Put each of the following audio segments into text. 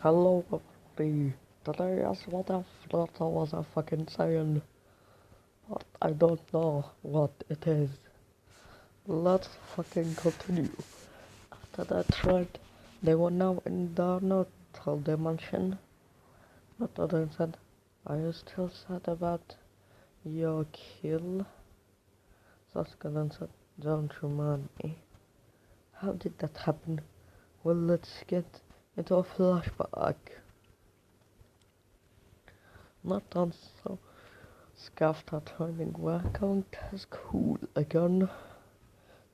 Hello, everybody. Today is what if naruto was a fucking saiyan, but I don't know what it is. Let's fucking continue. After that thread, they were now in the naruto dimension. Naruto then said, "Are you still sad about your kill?" Sasuke then said, "Don't remind me. How did that happen? Well, let's get into a flashback." Naruto so scoffed at turning were going to school again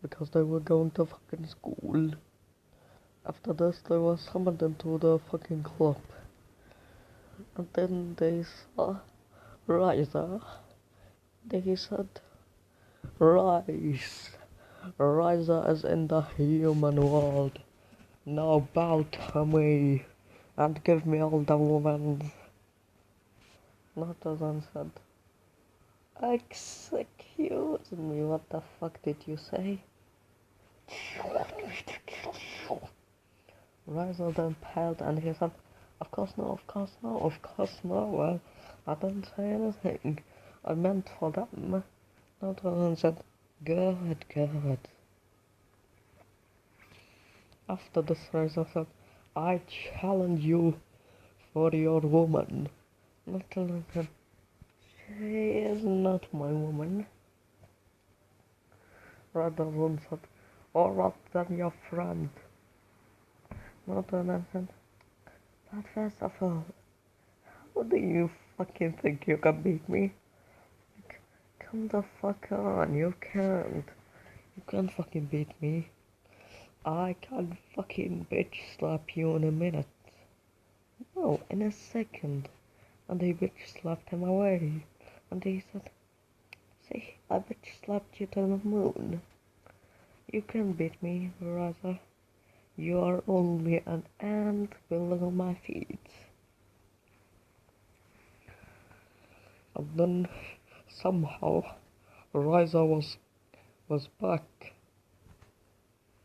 because they were going to fucking school. After this, they were summoned into the fucking club, and then they saw Riser. They said, "Rise, Riser is in the human world. Now bow to me and give me all the women." Naruto then said, "Excuse me, what the fuck did you say?" Riser then paled and he said, "Of course no, of course no, of course no. Well, I didn't say anything. I meant for them." Naruto then said, "Good, good." After this, Riser said, "I challenge you for your woman." Naruto then said, "She is not my woman." Riser then said, "Alright then, your friend." Naruto then said, "But first of all, how do you fucking think you can beat me? Come the fuck on, you can't. You can't fucking beat me. I can fucking bitch slap you in a minute. No, in a second." And he bitch slapped him away. And he said, "See, I bitch slapped you to the moon. You can't beat me, Raza. You are only an ant below my feet." And then somehow Riza was back.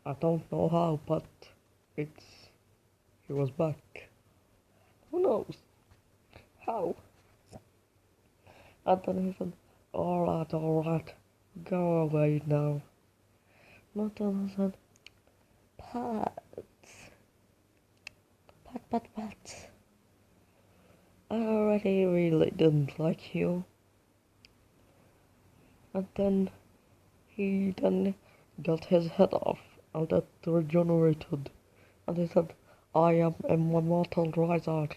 I don't know how, but he was back. Who knows how? And then he said, alright, go away now." Not then said, "Pat, Pat. I already really didn't like you." And then he got his head off and it regenerated. And he said, "I am immortal riser."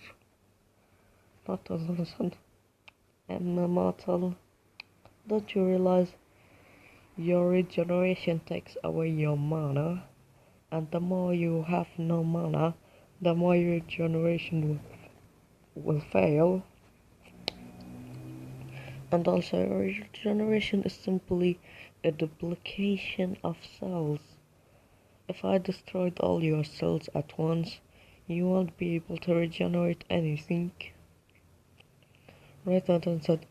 Not then said, "Immortal, don't you realize your regeneration takes away your mana? And the more you have no mana, the more your regeneration will fail. And also, regeneration is simply a duplication of cells. If I destroyed all your cells at once, you won't be able to regenerate anything." Rather than said,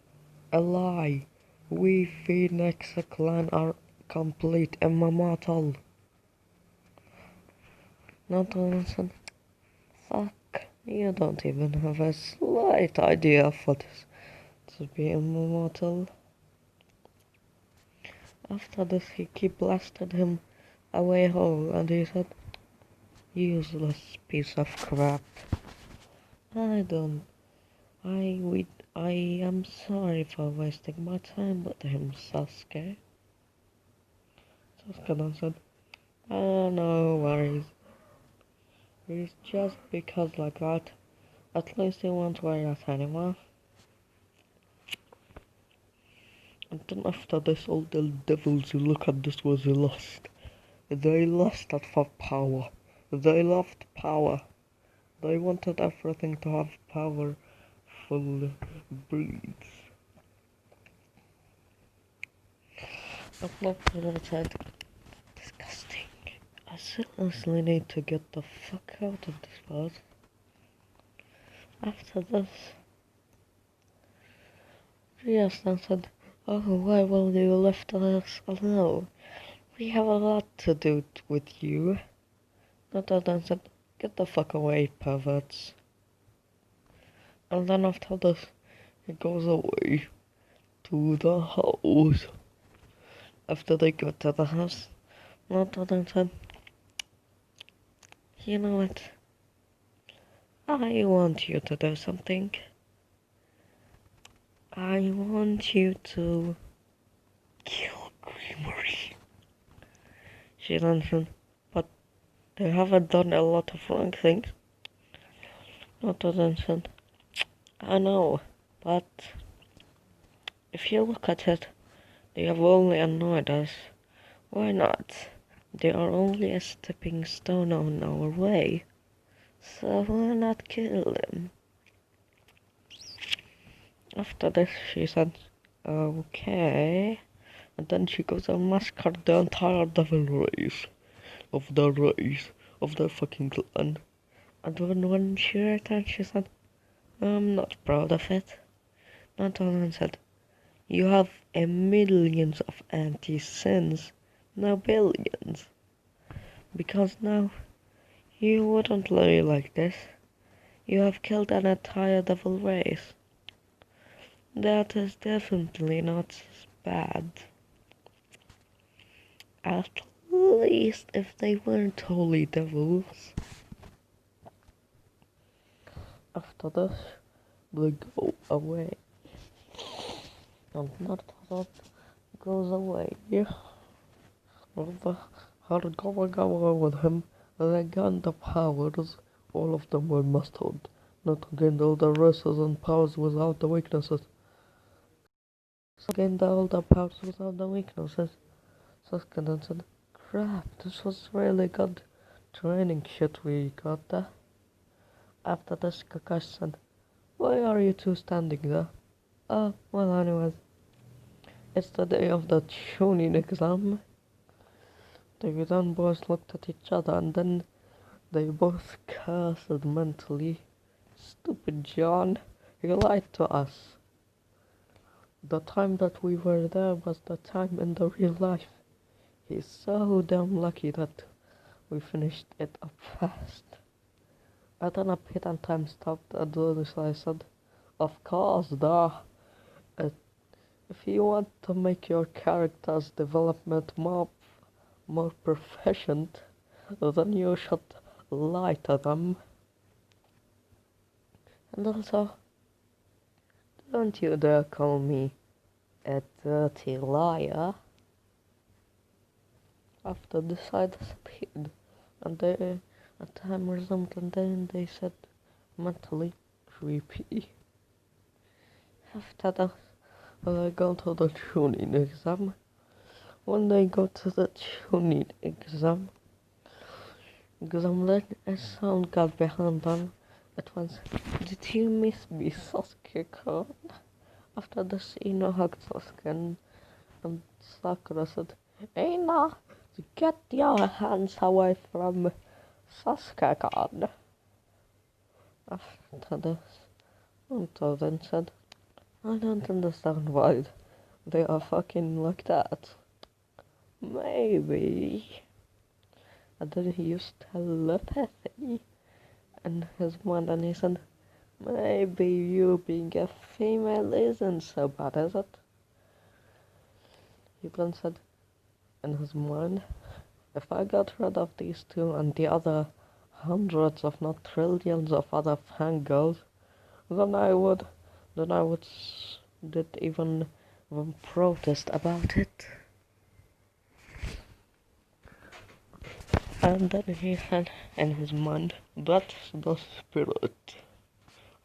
"A lie. We Phoenix clan are complete immortal." Nathan said, "Fuck, you don't even have a slight idea of what is to be immortal." After this, he blasted him away whole, and he said, "Useless piece of crap. I am sorry for wasting my time with him, Sasuke." Sasuke then said, "Oh, no worries. He's just because like that. At least he won't worry us anymore." And then after this, all the devils who look at this was lost. They lusted for power. They loved power. They wanted everything to have powerful breeds. I'm not gonna try to disgusting. I seriously need to get the fuck out of this part. After this, Rias then said, "Oh, why will you left us alone? We have a lot to do with you." Nato then said, "Get the fuck away, perverts." And then after this, he goes away to the house. After they go to the house, Naruto then said, you know what? I want you to do something. I want you to kill Creamery. She then said, but they haven't done a lot of wrong things. Naruto then said, I know, but if you look at it, they have only annoyed us. Why not? They are only a stepping stone on our way. So why not kill them? After this, she said, okay. And then she goes and massacred the entire devil race of the fucking clan. And when she returned, she said, I'm not proud of it. Nathan said, you have a millions of anti-sins, no billions. Because now, you wouldn't lie like this. You have killed an entire devil race. That is definitely not bad. At least if they weren't holy devils. After this, they go away. And Naruto goes away. With her going away with him, they gained the powers. All of them were mastered. Not gained all the races and powers without the weaknesses. Gained all the powers without the weaknesses. Sasuke then said, crap, this was really good training shit we got there. After this, Kakashi said, why are you two standing there? Oh, well anyways, it's the day of the Chunin exam. The then boys looked at each other and then they both cursed mentally. Stupid John, you lied to us. The time that we were there was the time in the real life. He's so damn lucky that we finished it up fast. And then a bit and time stopped and then I said, of course, duh. If you want to make your character's development more proficient, then you should lie to them. And also, don't you dare call me a dirty liar. After this I disappeared, and they, a time resumed, and then they said, mentally creepy. After that, I go to the tuning exam. When they go to the tuning exam, then a sound got behind them. It was, did you miss me, Sasuke-kun? After this, Ino hugged Sasuke and Sakura said, Ina, get your hands away from Sasuke-kun. After this, Naruto then said, I don't understand why they are fucking like that. Maybe. And then he used telepathy in his mind and he said, maybe you being a female isn't so bad, is it? He then said in his mind, if I got rid of these two and the other hundreds if not trillions of other fangirls, then I would did even protest about it. And then he said in his mind, that's the spirit.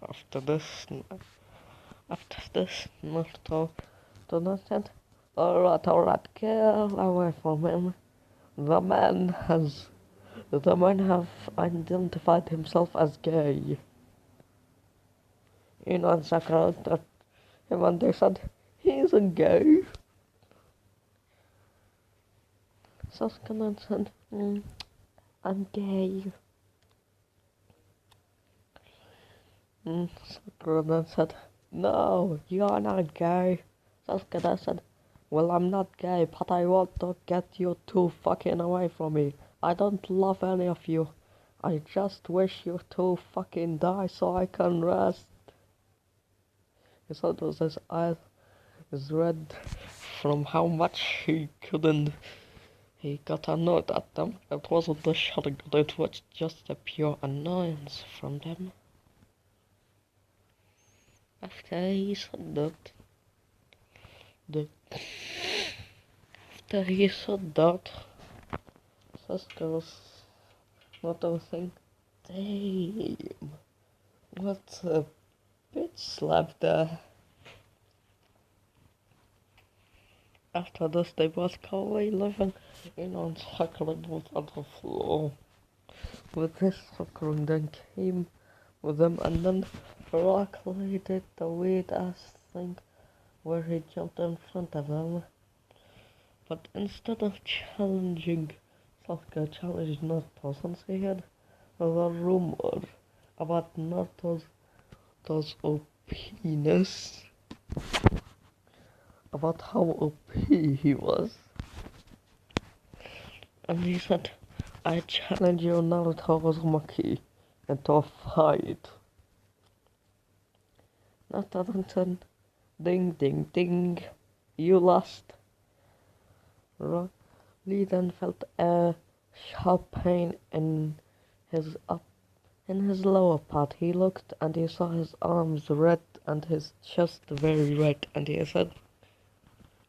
After this, Naruto said, alright, get away from him. The man have identified himself as gay. And Sakura looked at him and they said, he isn't gay. Sasuke then said, I'm gay. Sakura then said, no, you're not gay. Sasuke then said, well, I'm not gay, but I want to get you two fucking away from me. I don't love any of you. I just wish you two fucking die so I can rest. He said that his eye is red from how much he got annoyed at them. It wasn't the shouting, it was just the pure annoyance from them. After he said that, the after he said that, Sasuke was not thinking, damn, what a bitch slap there. After this, they both calmly living in on Sakura on the floor. With this, Sakura then came with them and then luckily did the weird ass thing where he jumped in front of them. But instead of challenging Sasuke, challenged Naruto since he had a rumor about Naruto's OPness, about how OP he was. And he said, I challenge you, Naruto Uzumaki, into a fight. Naruto said, ding ding ding, you lost. Lee then felt a sharp pain in his lower part. He looked and he saw his arms red and his chest very red, and he said,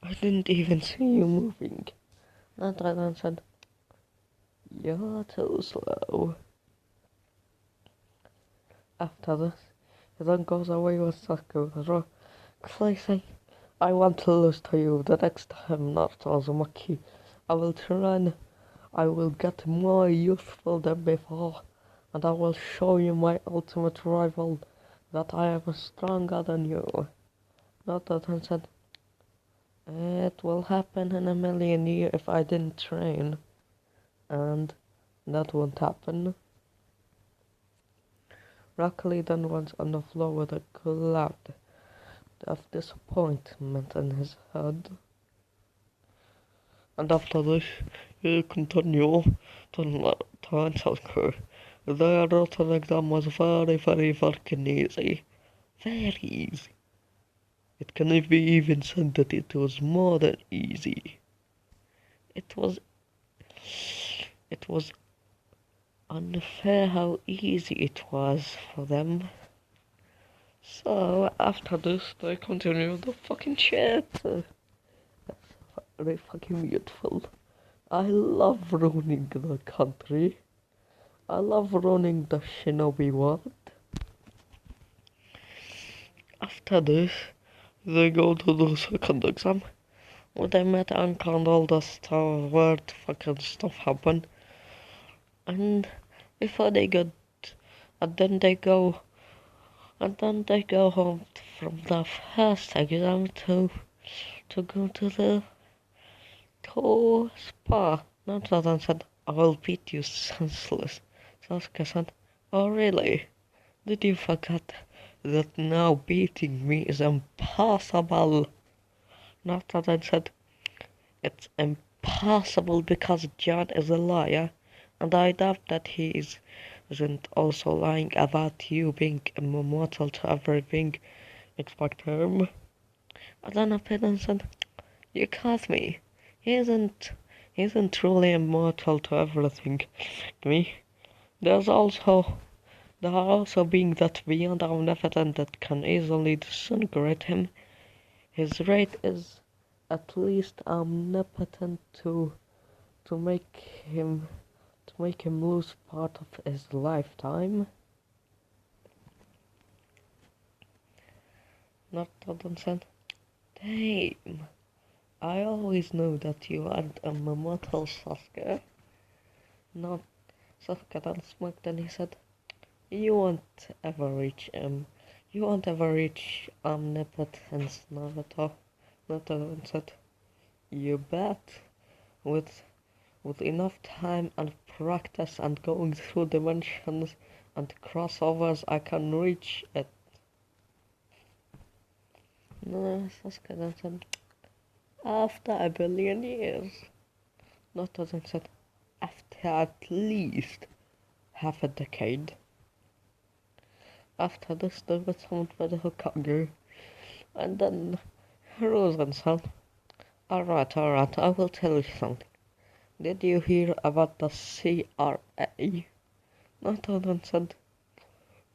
I didn't even see you moving. Naruto then said, you're too slow. After this, he then goes away with Sakura, saying, I want to lose to you the next time, Naruto Uzumaki. I will try. I will get more useful than before, and I will show you my ultimate rival, that I am stronger than you. Naruto then said, it will happen in a million years if I didn't train, and that won't happen. Luckily then went on the floor with a cloud of disappointment in his head. And after this, he continued to tell her the written exam was very fucking easy. Very easy. It can be even said that it was more than easy. It was unfair how easy it was for them. So after this, they continued the fucking chat. That's very fucking beautiful. I love ruining the country. I love ruining the shinobi world. After this, they go to the second exam, where they met Anka and all the stuff, weird fucking stuff happened. And before they got, and then they go home from the first exam to go to the spa. Naruto said, I will beat you senseless. Sasuke said, oh really? Did you forget that now beating me is impossible? Naruto said, it's impossible because John is a liar, and I doubt that he isn't also lying about you being immortal to everything except him. And then Apidon said, you caught me. He isn't truly immortal to everything like me. There are also beings that beyond omnipotent that can easily disintegrate him. His rate is at least omnipotent to make him lose part of his lifetime. Naruto said, damn, I always knew that you aren't a immortal, Sasuke. Not Sasuke then smoked and he said, you won't ever reach omnipotence, Naruto. Naruto said, you bet. With enough time and practice and going through dimensions and crossovers, I can reach it. No, Sasuke then said, after a billion years. Naruto then said, after at least half a decade. After this, they were summoned by the Hokage, And then Hirozen said, alright, I will tell you something. Did you hear about the CRA? Nathan said,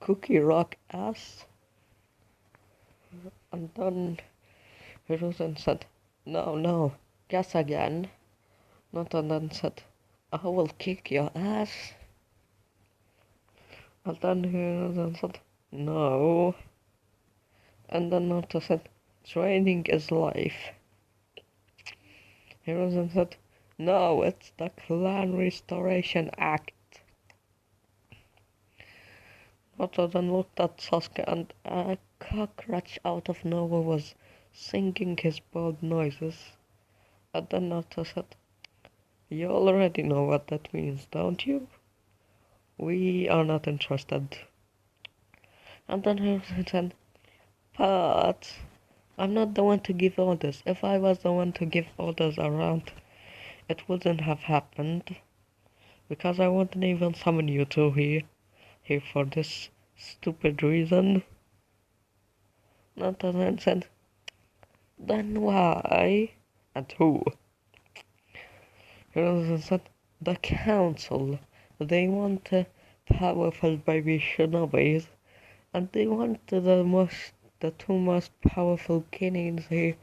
Cookie Rock ass. And then Hirozen said, no, guess again. Nathan said, I will kick your ass. And then Hirozen said, no. And then Nathan said, training is life. Hirozen said, no, it's the Clan Restoration Act. Otto then looked at Sasuke and a cockroach out of nowhere was singing his bold noises. And then Otto said, you already know what that means, don't you? We are not interested. And then he said, but I'm not the one to give orders. If I was the one to give orders around, it wouldn't have happened. Because I wouldn't even summon you two here for this stupid reason. Nathan said, then why? And who? Hirozen said, the council. They want powerful baby shinobis, and they want the two most powerful kings here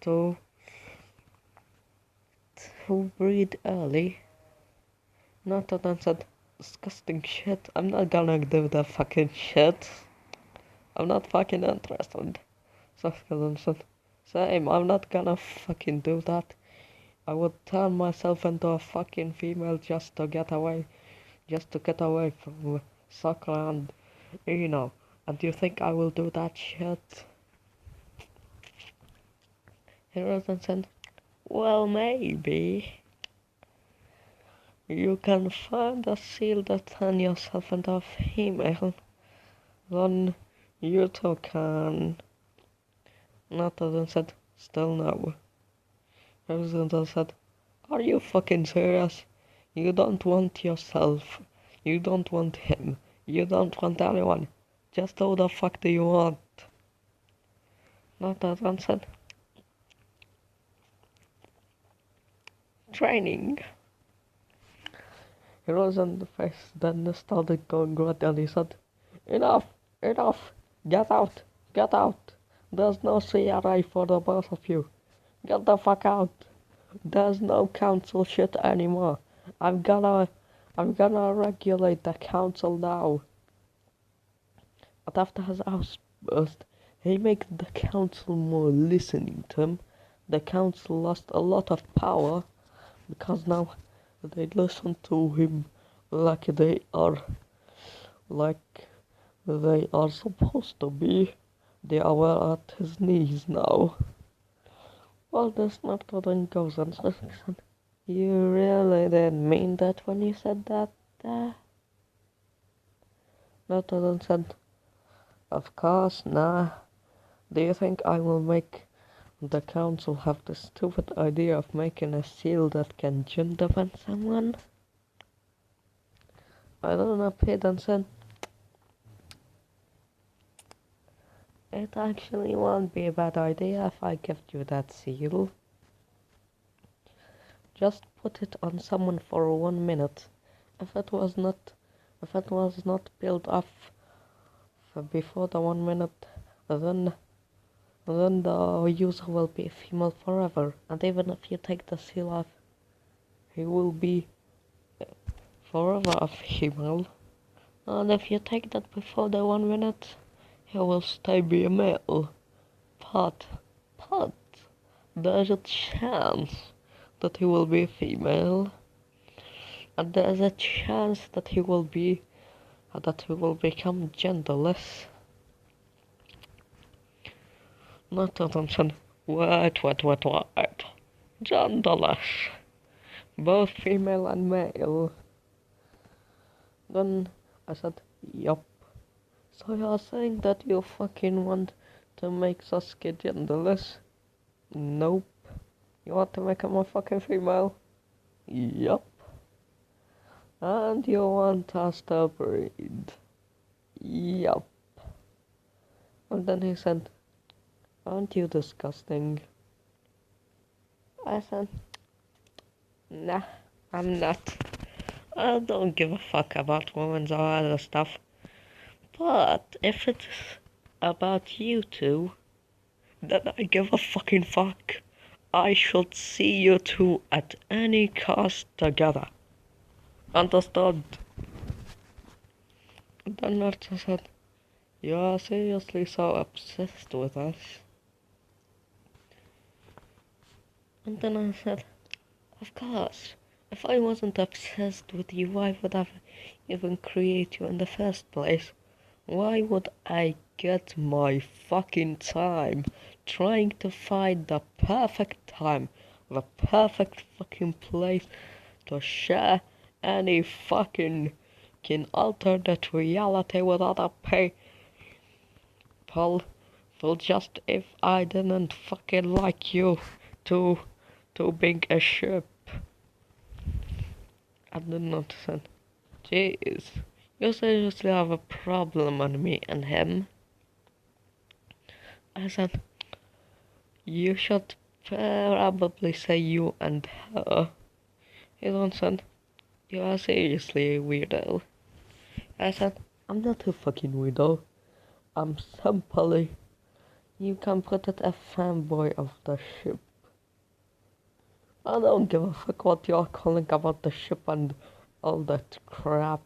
to breed early. Nathan said, disgusting shit. I'm not gonna do that fucking shit. I'm not fucking interested. Sasuke said, same, I'm not gonna fucking do that. I would turn myself into a fucking female just to get away from Sakura and Ino. And you think I will do that shit? Hirozen said, well, maybe. You can find a seal that turn yourself into a female. Then you too can. Nathan said, still no. Hirozen said, are you fucking serious? You don't want yourself. You don't want him. You don't want anyone. Just who the fuck do you want? Nathan said, training. Hirozen's face then started going red and he said, enough, get out. There's no CRA for the both of you. Get the fuck out. There's no council shit anymore. I'm gonna regulate the council now. But after his outburst, he made the council more listening to him. The council lost a lot of power because now they listen to him like they are supposed to be. They are at his knees now. Well, that's not what then goes on. You really didn't mean that when you said that? Nathan said, of course, nah. Do you think I will make the council have the stupid idea of making a seal that can gym defend someone? I don't know, Pete said, it actually won't be a bad idea if I give you that seal. Just put it on someone for 1 minute. If it was not built up before the 1 minute, then the user will be a female forever. And even if you take the seal off, he will be forever a female. And if you take that before the 1 minute, he will stay be a male. But there's a chance that he will be a female. And there's a chance that he will become genderless. Not attention. Wait. Genderless. Both female and male. Then I said, yup. So you're saying that you fucking want to make Sasuke genderless? Nope. You want to make him a fucking female? Yup. And you want us to breed? Yup. And then he said, Aren't you disgusting? I said, nah, I'm not. I don't give a fuck about women or other stuff. But if it's about you two, then I give a fucking fuck. I should see you two at any cost together. Understood? The nurse said, you are seriously so obsessed with us? And then I said, of course. If I wasn't obsessed with you, why would I even create you in the first place? Why would I get my fucking time trying to find the perfect time, the perfect fucking place to share any fucking alternate reality with other people? Well, just if I didn't fucking like you to being a ship. I did not say, jeez, you seriously have a problem on me and him? I said, you should probably say you and her. He then said, you are seriously a weirdo. I said, I'm not a fucking weirdo. I'm simply, you can put it, a fanboy of the ship. I don't give a fuck what you're calling about the ship and all that crap.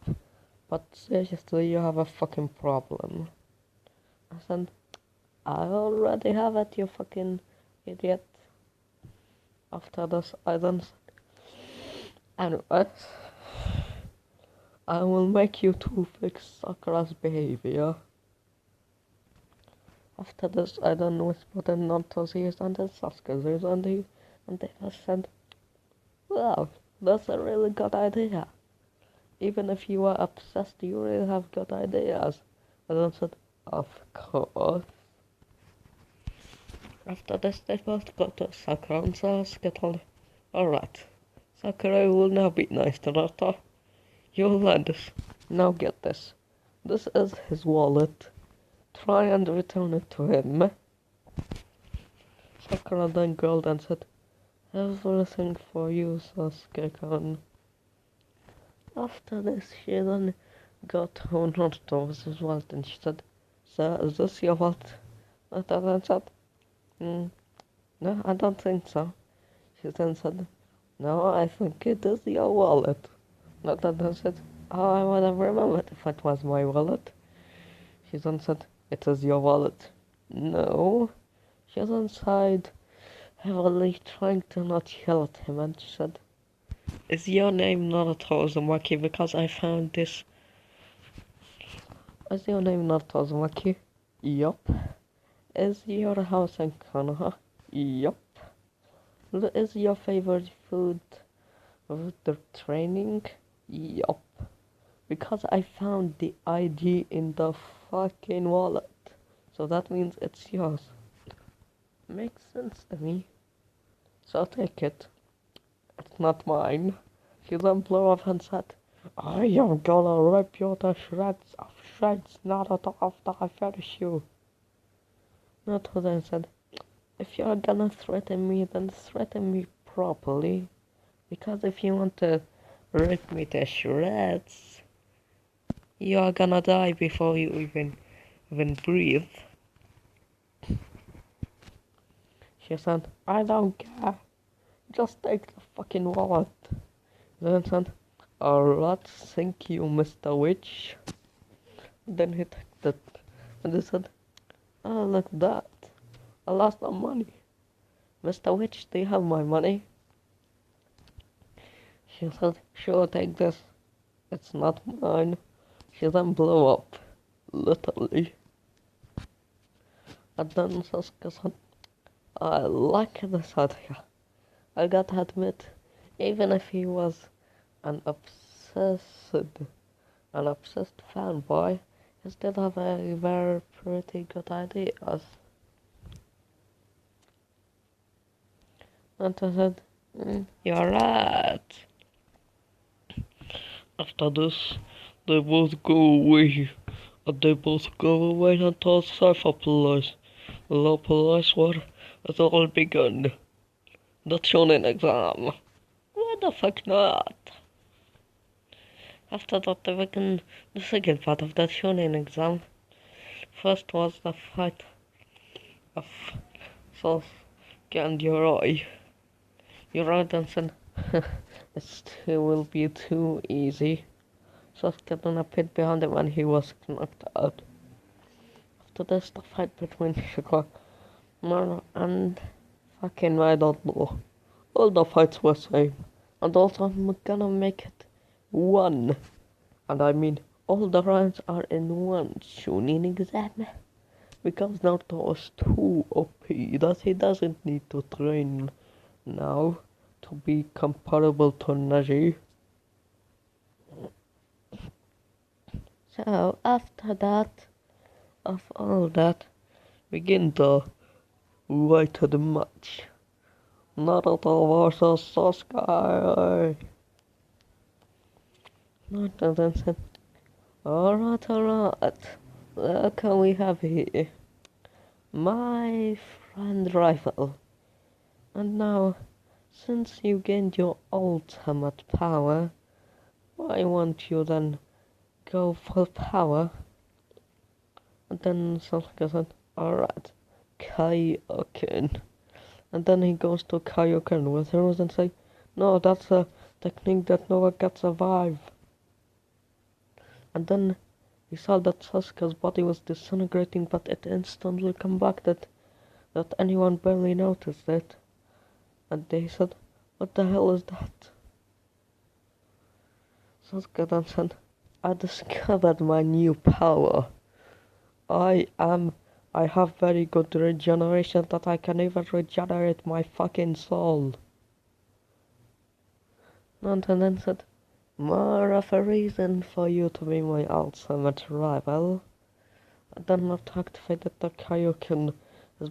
But seriously, you have a fucking problem. I said, I already have it, you fucking idiot. After this, I then said, anyways, I will make you two fix Sakura's behavior. After this, I then whispered in Naruto's ears and in Sasuke's ears, and they just said, well, that's a really good idea. Even if you are obsessed, you really have good ideas. I then said, of course. After this, they both got to Sakura and Sasuke told, alright, Sakura will now be nice to Naruto. You'll learn this. Now get this. This is his wallet. Try and return it to him. Sakura then growled and said, everything for you, Sasuke-kun. After this, she then got to Naruto's wallet and she said, sir, is this your wallet? Naruto then said, no, I don't think so. She then said, no, I think it is your wallet. Naruto then said, oh, I would have remembered if it was my wallet. She then said, it is your wallet. No. She then sighed heavily, trying to not yell at him, and she said, is your name Naruto Uzumaki? Because I found this. Is your name Naruto Uzumaki? Yup. Is your house in Konoha? Yup. Is your favorite food the training? Yup. Because I found the ID in the fucking wallet. So that means it's yours. Makes sense to me. So take it. It's not mine. She then blew off and said, I am gonna rip you to shreds, Naruto, after I finish you. Naruto then said, if you're gonna threaten me, then threaten me properly. Because if you want to rip me to shreds, you're gonna die before you even breathe. She said, I don't care. Just take the fucking wallet. Then said, alright, thank you, Mr. Witch. Then he took it and he said, oh, look at that. I lost my money. Mr. Witch, do you have my money? She said, sure, take this. It's not mine. She then blew up. Literally. And then Sasuke said, I like this idea. I gotta admit, even if he was an obsessed fanboy, he still have a very pretty good ideas. And I said, you're right. After this, they both go away. And they both go away until Cypher Place. Hello, police, where has all begun? The tuning exam. Why the fuck not? After that, they began the second part of the tuning exam. First was the fight of Sasuke and Yoroi. Yoroi then said, it will be too easy. Sasuke then appeared behind him and he was knocked out. After this, the fight between Shikamaru and fucking I don't know. All the fights were same. And also I'm gonna make it one. And I mean all the rounds are in one tuning exam. Because Naruto is too OP that he doesn't need to train now to be comparable to Neji. So after that, of all that, begin the weighted match. Naruto vs Sasuke. Naruto then said, alright. Look who we have here. My friend rival. And now, since you gained your ultimate power, why won't you then go full power? And then Sasuke said, alright, Kaioken. And then he goes to Kaioken with heroes and say, no, that's a technique that no one can survive. And then he saw that Sasuke's body was disintegrating, but it instantly came back that anyone barely noticed it. And they said, what the hell is that? Sasuke then said, I discovered my new power. I have very good regeneration that I can even regenerate my fucking soul. And then said, more of a reason for you to be my ultimate rival. And then after activated the Kaioken, his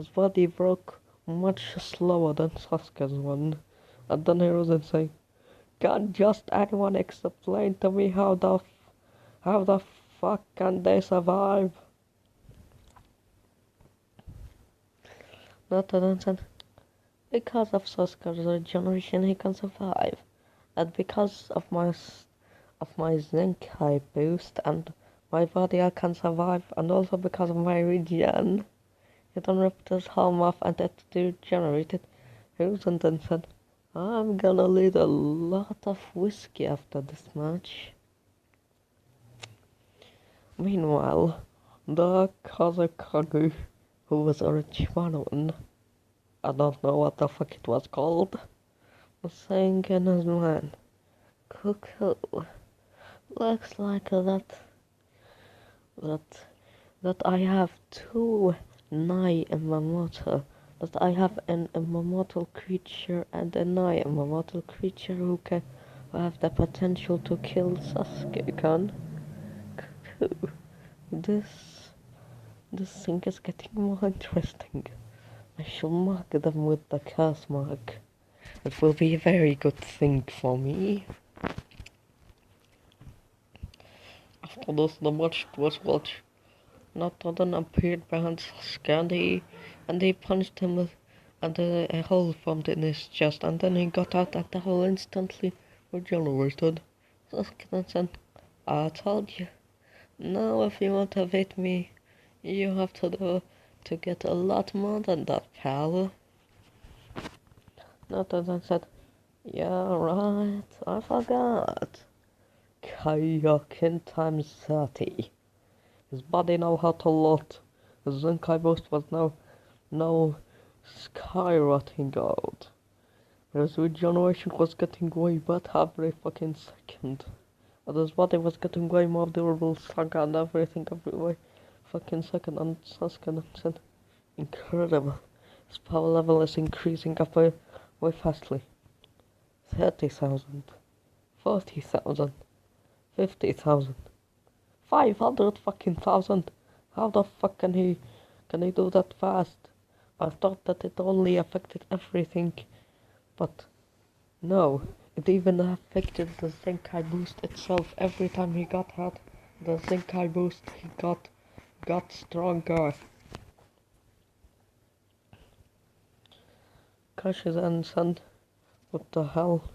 body broke much slower than Sasuke's one. And then he was saying, can't just anyone explain to me how the fuck can they survive? Naruto then said, because of Sasuke's regeneration he can survive. And because of my Zenkai boost and my body I can survive, and also because of my regen. He then ripped his helm off and it degenerated. Hiruzen then said, I'm gonna need a lot of whiskey after this match. Meanwhile, the Kazekage, who was Orochimaru, I don't know what the fuck it was called, was saying in his mind, Cuckoo, looks like that I have two Nai Yamamoto, that I have an immortal creature and a Nai Yamamoto creature who have the potential to kill Sasuke-kan. This thing is getting more interesting. I shall mark them with the curse mark. It will be a very good thing for me. After this, the match was watched. Naruto then appeared behind Sasuke and he punched him with, and a hole formed in his chest, and then he got out and the hole instantly regenerated. Sasuke then said, I told you. Now if you want to beat me, you have to get a lot more than that, pal. Naruto then said, yeah, right, I forgot. Kaioken times 30. His body now had a lot. His Zenkai boost was now skyrocketing out. His regeneration was getting way better every fucking second. And his body was getting way more durable, stronger and everything every fucking second. And Sasuke said, incredible. His power level is increasing up way fastly. 30,000, 40,000, 50,000. 500 fucking thousand. How the fuck can he do that fast? I thought that it only affected everything, but no, it even affected the Zenkai boost itself. Every time he got hit, the Zenkai boost he got stronger. crashes and said, what the hell?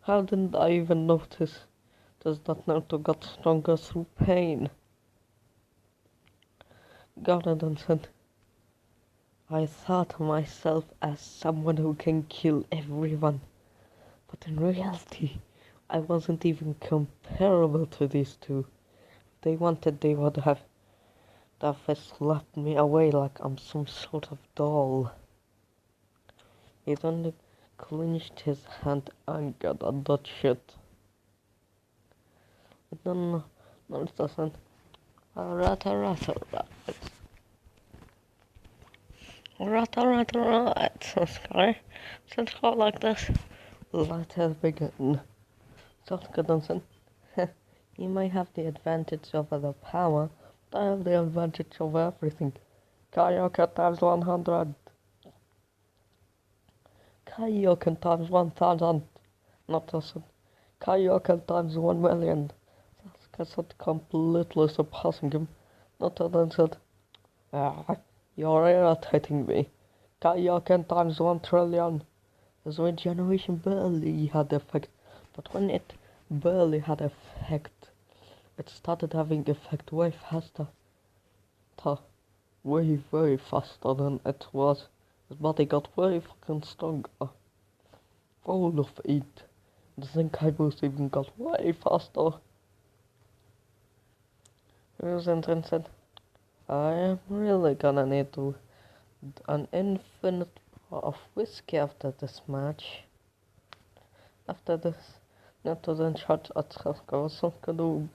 How didn't I even notice? Does that Naruto got stronger through pain? Garden said, I thought of myself as someone who can kill everyone, but in reality, I wasn't even comparable to these two. If they wanted, they would have slapped me away like I'm some sort of doll. He then clenched his hand angered at that shit. But then Naruto said, Alright. Sky, since go like this, let us begin. Sasuke then said, you may have the advantage over the power, but I have the advantage over everything. Kaioken times 100. Kaioken times 1000. Naruto said, Kaioken times 1,000,000. Sasuke said, completely surpassing him. Naruto then said, you're irritating me. Kaioken times 1,000,000,000,000. His regeneration barely had effect, but when it barely had effect, it started having effect way faster. Way faster than it was. His body got way fucking stronger. Full of it. The Zenkai boost even got way faster. Ryuzen said, I am really gonna need an infinite bar of whiskey after this match. After this, Naruto then charged at Sasuke. Sasuke doing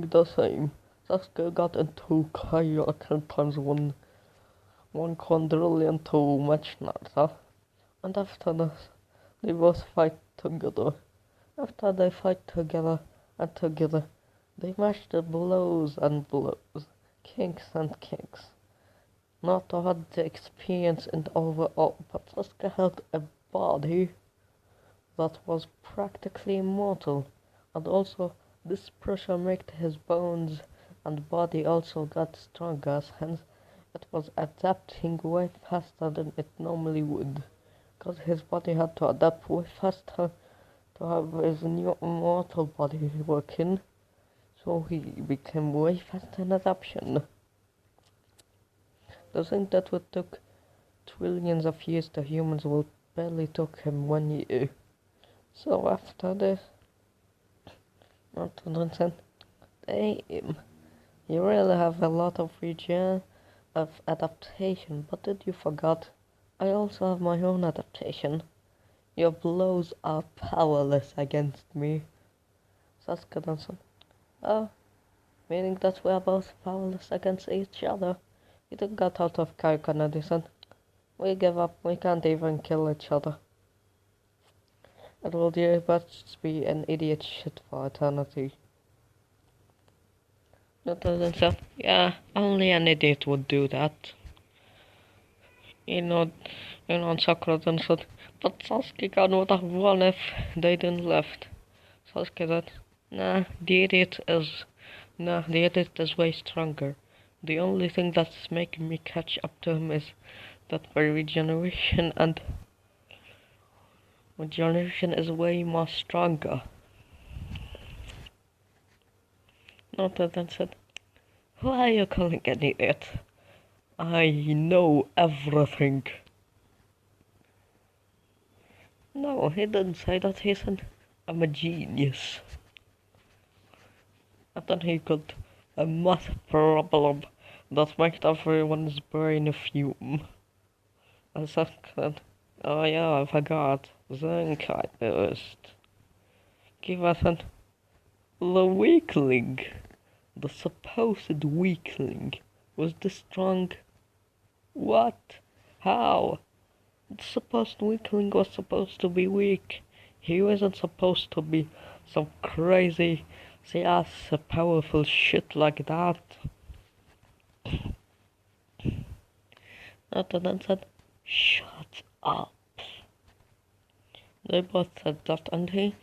the same. Sasuke got into Kaioken times 1,000,000,000 to match Naruto. And after this, they both fight together. After they fight together, they match the blows and blows, kicks and kicks. Naruto had the experience and overall, but Sasuke had a body that was practically immortal, and also this pressure made his bones and body also got stronger, hence it was adapting way faster than it normally would, because his body had to adapt way faster to have his new immortal body working, so he became way faster in adaptation. The thing that would took trillions of years to humans will barely took him 1 year. So after this, Naruto said, damn, you really have a lot of adaptation, but did you forget? I also have my own adaptation. Your blows are powerless against me. Sasuke then said, oh, meaning that we are both powerless against each other. He then got out of Kaioken and he said, we give up, we can't even kill each other. It will just be an idiot shit for eternity. Naruto then said, yeah, only an idiot would do that. And Sakura then said, but Sasuke would have won if they didn't left. Sasuke said, nah, the idiot is way stronger. The only thing that's making me catch up to him is that my regeneration is way more stronger. Naruto then said, who are you calling an idiot? I know everything. No, he didn't say that, he said, I'm a genius. And then he got a math problem that made everyone's brain fume. And said, oh yeah, I forgot, Zenkai boost. Give us the weakling. The supposed weakling was the strong. What? How? The supposed weakling was supposed to be weak. He wasn't supposed to be some crazy, powerful shit like that. Naruto then said, shut up. They both said that, and he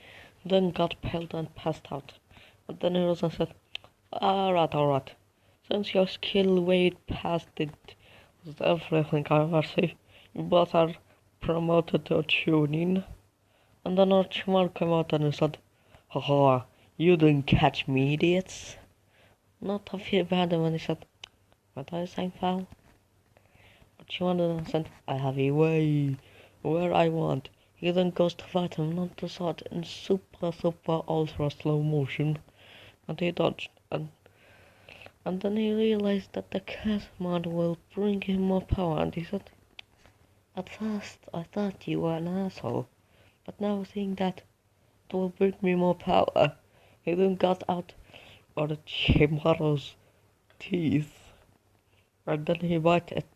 then got pale and passed out. And then he also said, alright. Since your skill way past it was everything I ever see, you both are promoted to tuning, and then Orochimaru came out and he said, haha, you didn't catch me, idiots. Not a few bad when he said, what are you saying, pal? Orochimaru then said, I have a way where I want. He then goes to fight him, not to sword in super ultra slow motion, and he dodged, and then he realized that the cat mod will bring him more power, and he said, at first I thought you were an asshole, but now seeing that it will bring me more power, he then got out Orochimaru's teeth, and then he bit it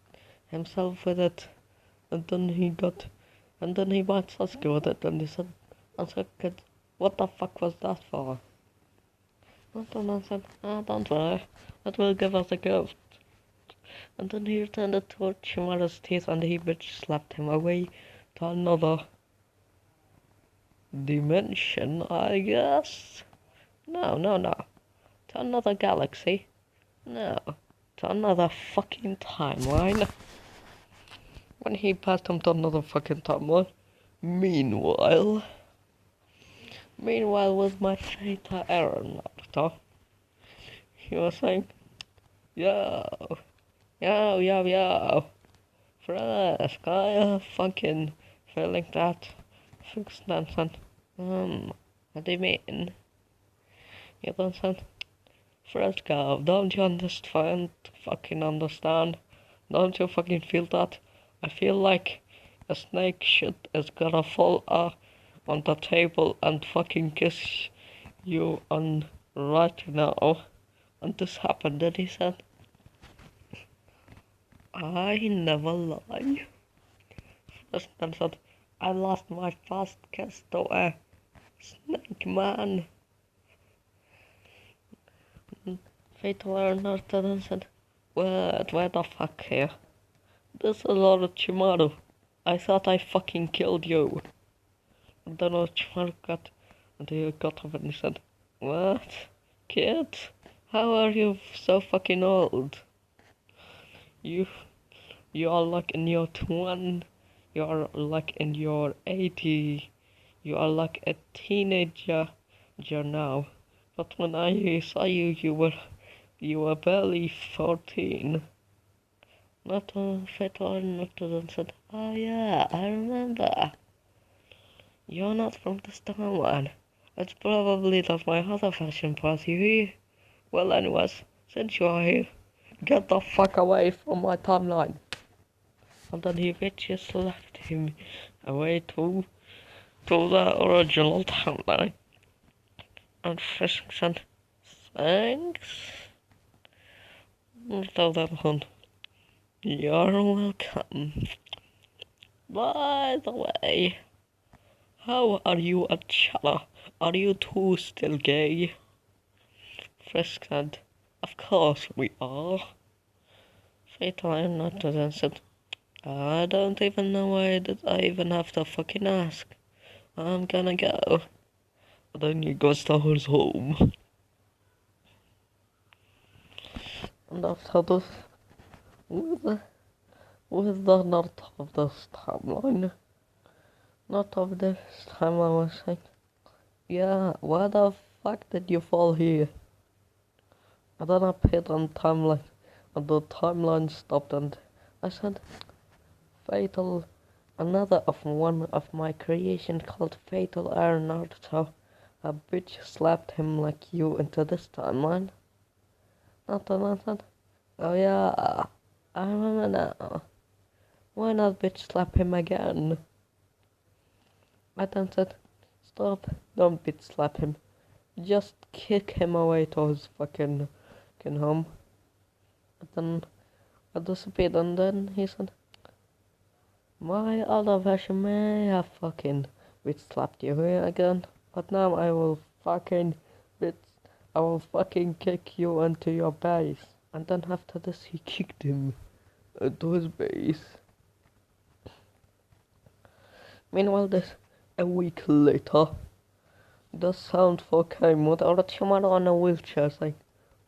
himself with it, and then he bit Sasuke with it, and he said, Sasuke, what the fuck was that for? And then I said, don't worry, that will give us a gift. And then he returned it to Orochimaru's teeth, and he bitch slapped him away to another dimension, I guess? No. To another galaxy? No. To another fucking timeline. When he passed him to another fucking timeline. Meanwhile, with my fatal error, Naruto, he was saying, yo, Frisk, I fucking feeling that fixed nonsense. What do you mean? You don't said, Fresco, don't you fucking understand? Don't you fucking feel that? I feel like a snake shit is gonna fall on the table and fucking kiss you on right now. And this happened, and he said, I never lie. Fresco said, I lost my first kiss to a snake man. Fatal Naruto then said, wait the fuck here? This is Orochimaru. I thought I fucking killed you. And then Orochimaru got up and he said, what? Kid? How are you so fucking old? You are like in your 20, you are like in your 80, you are like a teenager now. But when I saw you, you were barely 14. Not then said, oh yeah, I remember. You're not from the timeline. It's probably not my other fashion party here. Well anyways, since you're here, get the fuck away from my timeline. And then he just left him away to the original timeline. And Fisk said, thanks. Tell that one. You're welcome. By the way, how are you at Chala? Are you two still gay? Frisk said, of course we are. Fatal Naruto then said, I don't even know why did I even have to fucking ask. I'm gonna go. But then he goes to his home. And after this, with the not of this timeline, not of this timeline was saying, yeah, why the fuck did you fall here? And then I appeared on timeline, and the timeline stopped, and I said, Fatal, another of one of my creation called Fatal Iron Naruto, a bitch slapped him like you into this timeline. Not then I said, oh yeah, I remember now. Why not bitch slap him again? I then said, stop, don't bitch slap him. Just kick him away to his fucking home. And then I disappeared, and then he said, my other version may have fucking bitch slapped you here again, but now I will fucking kick you into your base. And then after this he kicked him into his base. Meanwhile, a week later, the sound for came with Orochimaru on a wheelchair saying,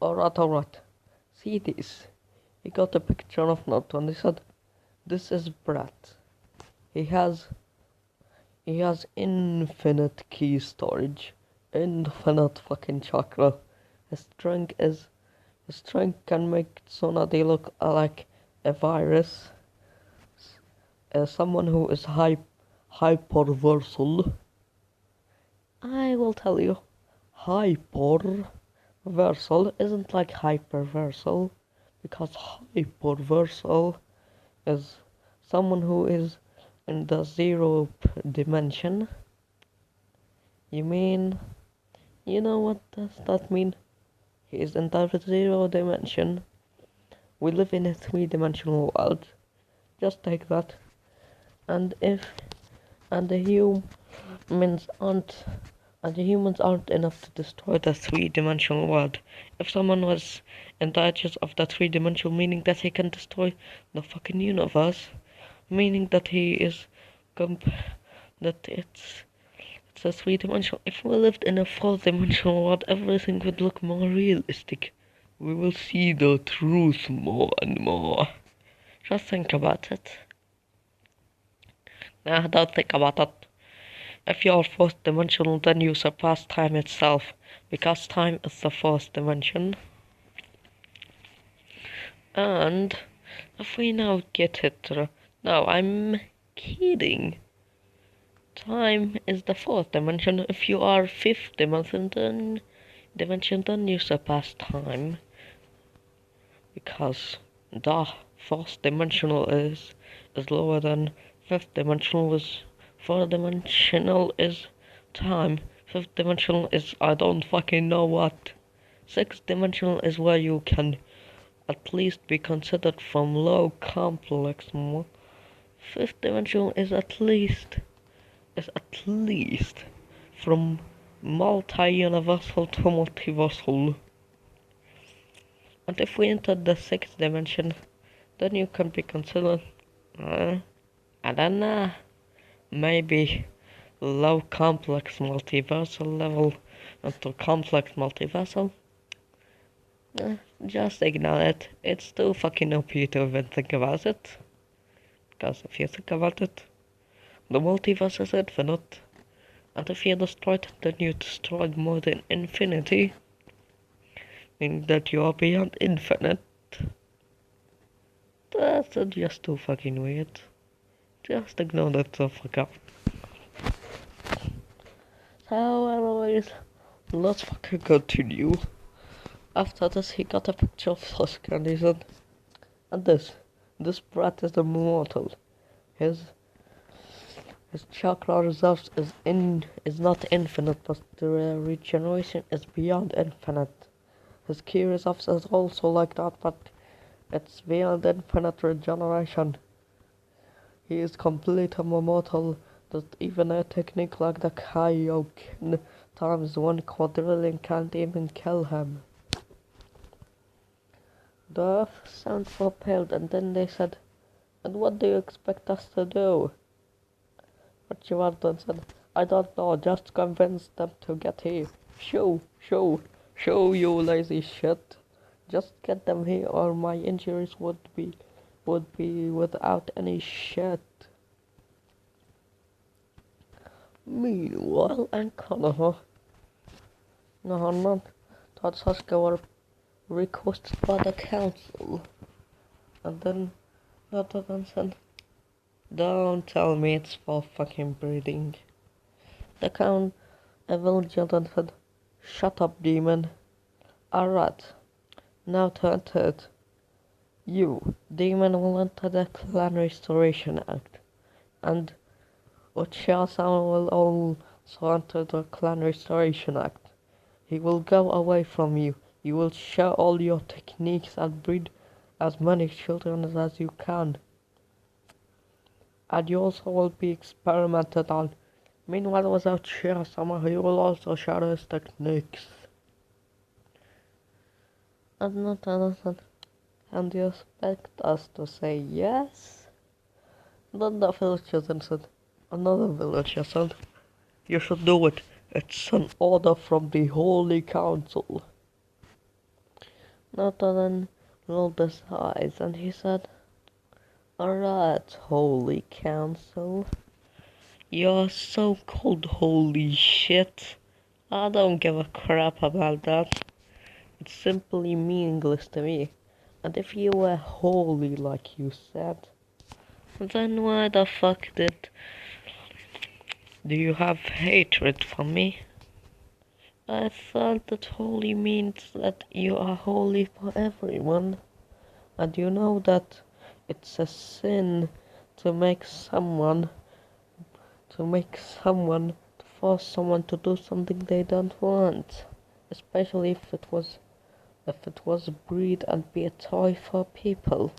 alright, see this. He got a picture of Naruto and he said, this is Brat. He has infinite key storage, infinite fucking chakra. His strength is his strength can make Tsunade look like a virus. As someone who is hyperversal, I will tell you, hyperversal isn't like hyperversal, because hyperversal is someone who is in the zero dimension. You mean, you know what does that mean? He is in the zero dimension. We live in a three-dimensional world. Just take that. And the humans aren't and the humans aren't enough to destroy the three-dimensional world. If someone was in the edges of the three-dimensional, meaning that he can destroy the fucking universe, meaning that he is that it's a three-dimensional. If we lived in a four-dimensional world, everything would look more realistic. We will see the truth more and more. Just think about it. Nah, don't think about it. If you are fourth dimensional, then you surpass time itself, because time is the fourth dimension. And if we now get it, no, I'm kidding. Time is the fourth dimension. If you are fifth dimension, then you surpass time, because the fourth dimensional is lower than fifth dimensional was. Fourth dimensional is time. Fifth dimensional is I don't fucking know what. Sixth dimensional is where you can at least be considered from low complex. Fifth dimensional is at least from multi-universal to multiversal. And if we enter the sixth dimension, then you can be considered, I don't know, maybe low complex multiversal level until complex multiversal. Just ignore it. It's too fucking OP to even think about it. Because if you think about it, the multiverse is infinite. And if you destroy it, then you destroyed more than infinity. Meaning that you are beyond infinite. That's just too fucking weird. Just ignore that the fuck up. So anyways, let's fucking continue. After this, he got a picture of Sasuke and he said, and this brat is immortal. His chakra reserves is not infinite, but the regeneration is beyond infinite. His ki reserves is also like that, but it's beyond infinite regeneration. He is completely immortal, that even a technique like the Kaioken times 1 quadrillion can't even kill him. The Earth sounded repelled, and then they said, and what do you expect us to do? But Jordan said, I don't know, just convince them to get here. Show, you lazy shit. Just get them here, or my injuries would be without any shit. Meanwhile, and Konoha, Nahanan, thought Sasuke were requested by the council. And then Jordan said, don't tell me it's for fucking breeding. The Count Evil Jordan said, shut up, demon. Alright, now turn to it. You, demon, will enter the Clan Restoration Act, and Uchiha-sama will also enter the Clan Restoration Act. He will go away from you. You will share all your techniques and breed as many children as you can. And you also will be experimented on. Meanwhile, without Uchiha-sama, he will also share his techniques. And not anything. And you expect us to say yes? Then the villager said, another villager said, you should do it. It's an order from the Holy Council. Nathan rolled his eyes and he said, Alright, Holy Council. Your so-called holy shit. I don't give a crap about that. It's simply meaningless to me. And if you were holy like you said, then why the fuck do you have hatred for me? I thought that holy means that you are holy for everyone. And you know that it's a sin to make someone, to force someone to do something they don't want. Especially if it was breed and be a toy for people.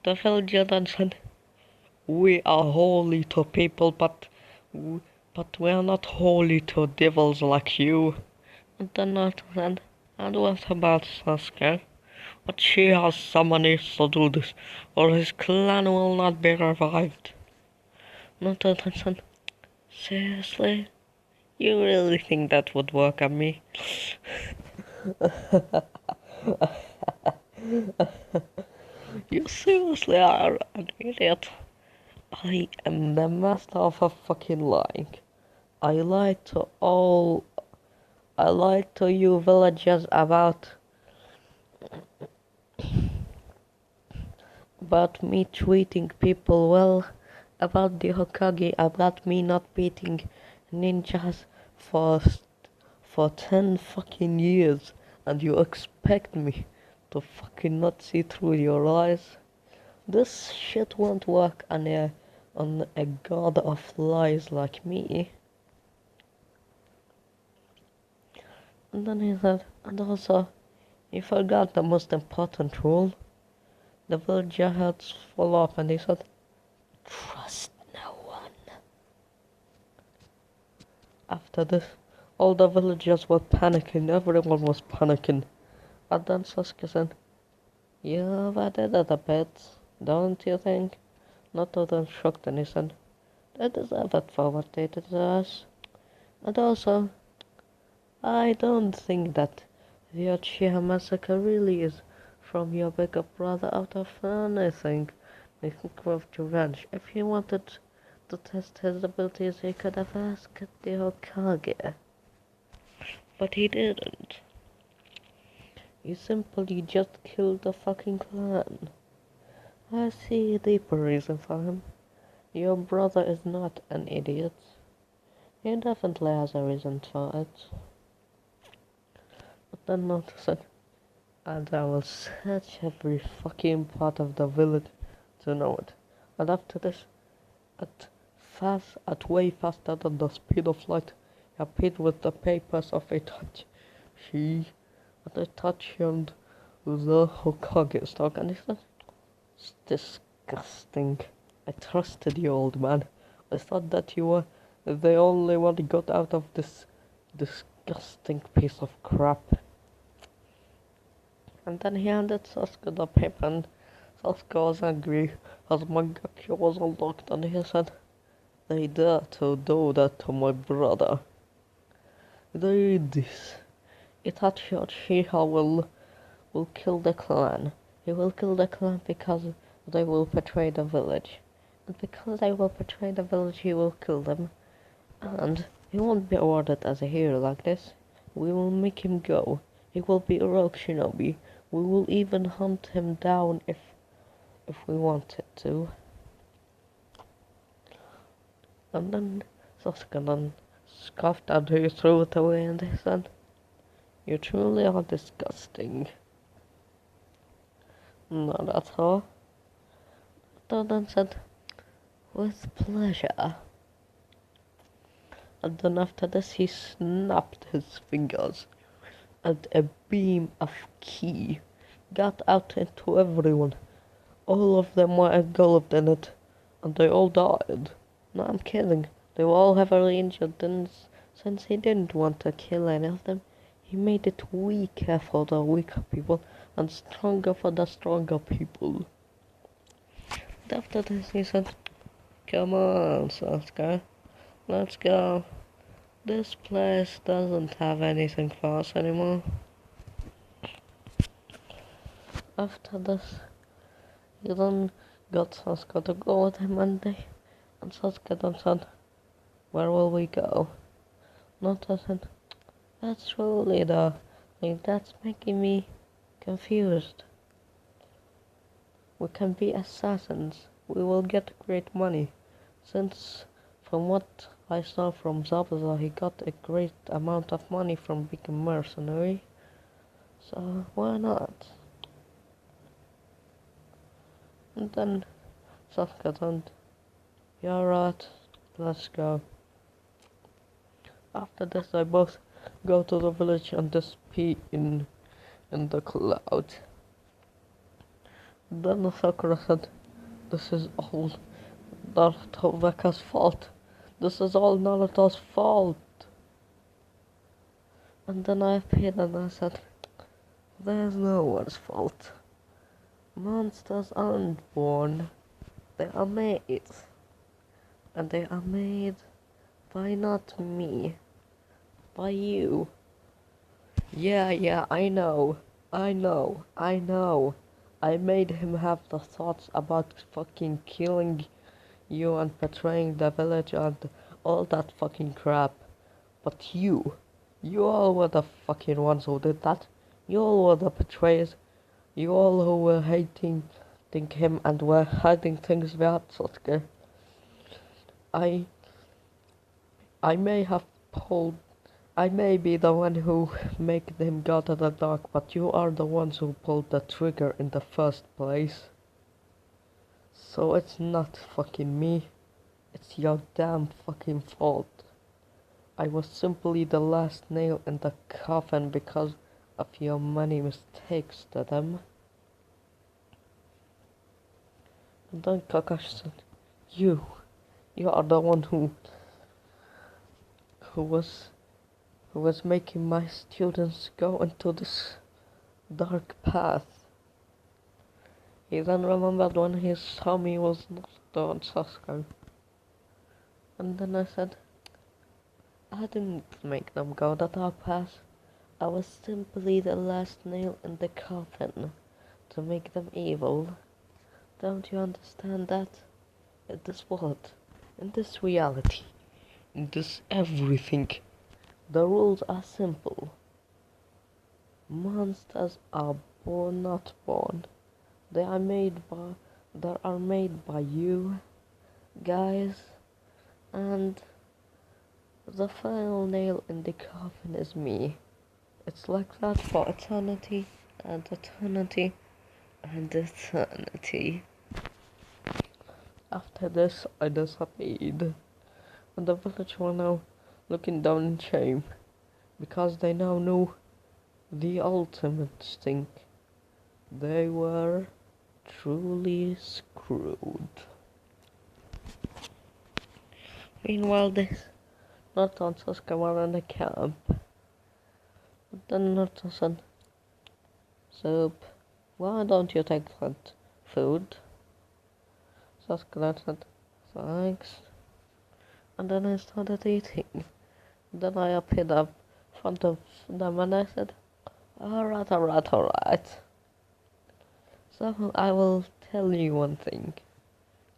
The villager then said, we are holy to people, but we are not holy to devils like you. And the knight said, and what about Sasuke? But she has someone needs to do this, or his clan will not be revived. Not attention. Seriously? You really think that would work on me? You seriously are an idiot. I am the master of a fucking lying. I lied to you villagers about me treating people well, about the Hokage, about me not beating ninjas for 10 fucking years, and you expect me to fucking not see through your lies? This shit won't work on a god of lies like me. And then he said, and also, he forgot the most important rule. The villager had fall off and he said, trust no one. After this, all the villagers were panicking, everyone was panicking. And then Sasuke said, you've added it a bit, don't you think? Not other shocked and he said, they deserve it for what they did to us. And also, I don't think that the Uchiha massacre really is from your bigger brother out of anything. Making of revenge. If he wanted to test his abilities, he could have asked the Hokage. But he didn't. He simply just killed the fucking clan. I see a deeper reason for him. Your brother is not an idiot. He definitely has a reason for it. But then notice it. And I will search every fucking part of the village to know it. And after this, at way faster than the speed of light, he appeared with the papers of Itachi. And Itachi and the Hokage stock, and he said, it's disgusting. I trusted you, old man. I thought that you were the only one who got out of this disgusting piece of crap. And then he handed Sasuke the paper, and Sasuke was angry as Mangekyo was unlocked, and he said, they dare to do that to my brother. They read this. Itachi Uchiha will kill the clan. He will kill the clan because they will betray the village. And because they will betray the village, he will kill them. And he won't be awarded as a hero like this. We will make him go. He will be a rogue shinobi. We will even hunt him down if we wanted to. And then Sasuke then scoffed and he threw it away and he said, you truly are disgusting. Not at all. Then said, with pleasure. And then after this he snapped his fingers, and a beam of ki got out into everyone. All of them were engulfed in it, and they all died. No, I'm kidding. They were all heavily injured, and since he didn't want to kill any of them, he made it weaker for the weaker people, and stronger for the stronger people. And after this he said, come on, Sasuke, let's go. This place doesn't have anything for us anymore. After this, he then got Sasuke to go with him one day, and Sasuke then said, "Where will we go?" Naruto said, "That's really the thing that's making me confused. We can be assassins. We will get great money, since from what I saw from Zabuza, he got a great amount of money from being a mercenary. So why not?" And then Sasuke said, "You're right, let's go." After this, they both go to the village and disappear in the cloud. Then Sakura said, "This is all Naruto Veka's fault. This is all Naruto's fault." And then I appeared and I said, "There's no one's fault. Monsters aren't born, they are made. And they are made by not me, by you. Yeah, I know. I made him have the thoughts about fucking killing you and betraying the village and all that fucking crap. But you all were the fucking ones who did that. You all were the betrayers. You all who were hating him and were hiding things about Sasuke. I may have pulled I may be the one who made him go to the dark, but you are the ones who pulled the trigger in the first place. So it's not fucking me. It's your damn fucking fault. I was simply the last nail in the coffin because of your money mistakes to them." And then Kakashi said, You are the one who was making my students go into this dark path. He then remembered when he saw me was Naruto and Sasuke. And then I said, "I didn't make them go the dark path. I was simply the last nail in the coffin to make them evil. Don't you understand that? In this world, in this reality, in this everything, the rules are simple. Monsters are born, not born. They are made by you guys, and the final nail in the coffin is me. It's like that for eternity and eternity and eternity." After this, I disappeared, and the village were now looking down in shame, because they now knew the ultimate thing. They were truly screwed. Meanwhile, this Naruto and Sasuke were in the camp. But then Naruto said, "Soup, why don't you take that food?" Sasuke then said, "Thanks." And then I started eating. Then I appeared up in front of them and I said, Alright. So I will tell you one thing.